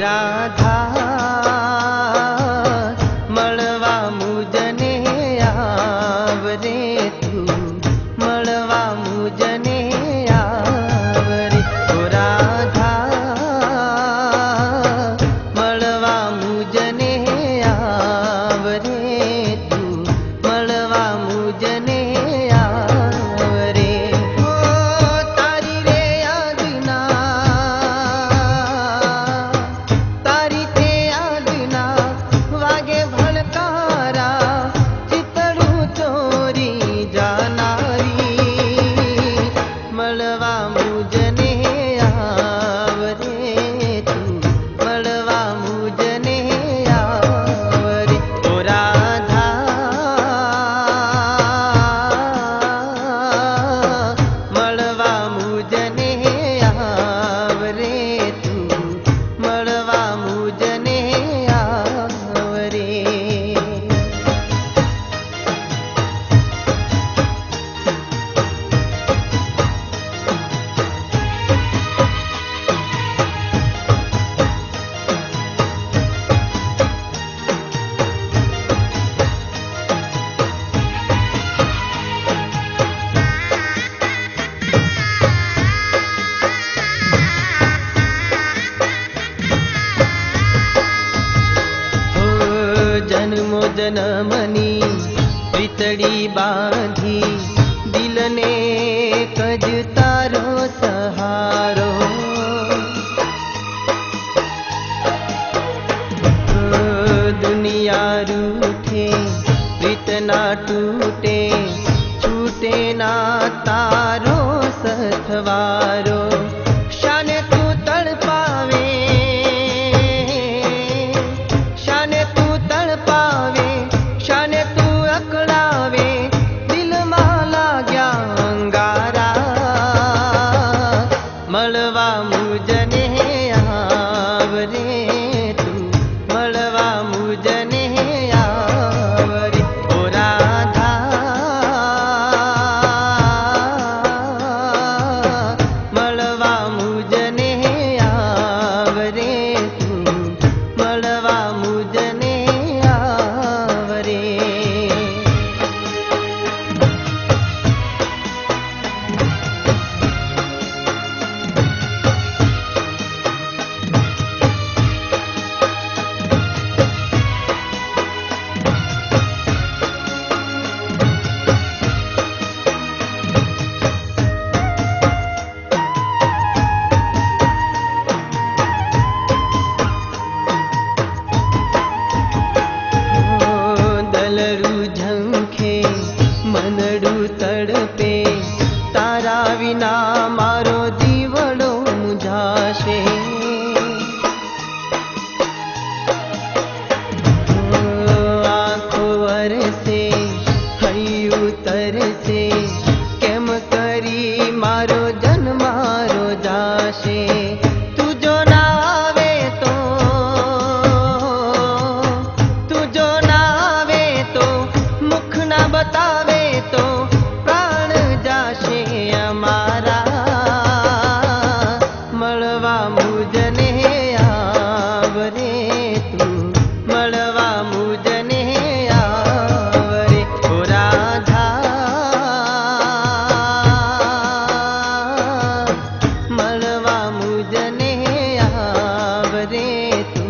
राधा मळवा मुजने आवरे तू मळवा मुजने आवरे ओ राधा मळवा मुजने आवरे तू मळवा मुजने आवरे ओ तारी रे यादना तारी थे यादना वागे भड़कारा चितड़ू चोरी जानारी मळवा मुजने आवरे तू मळवा मुजने आवरे ओ राधा मळवा मुजने आवरे तू मळवा मुजने आवरे जन्मो जनमनी प्रीतड़ी बांधी दिलने कज तारो सहारो दुनिया रूठे प्रीत ना टूटे छूटे ना तारो सथवारो शाने तू तड़पावे शाने तू तड़पावे शाने तू अकड़ावे दिल माला गया अंगारा मळवा मुजने आवरे तू मळवा मुजने आवरे ओ राधा मळवा मुजने आवरे तू मळवा मुजने आवरे दलरू झंखे मनडू तड़पे तारा विना मारो जीवड़ो मुझाशे आँखों वरसे हयू तरसे केम करी मारो जन मारो जाशे तू जो ना आवे तो तू जो ना आवे तो मुख ना बतावे तो प्राण जाशे अमारा मळवा मुजने आवरे तू मळवा मुजने आवरे ओ राधा मळवा मुजने आवरे तू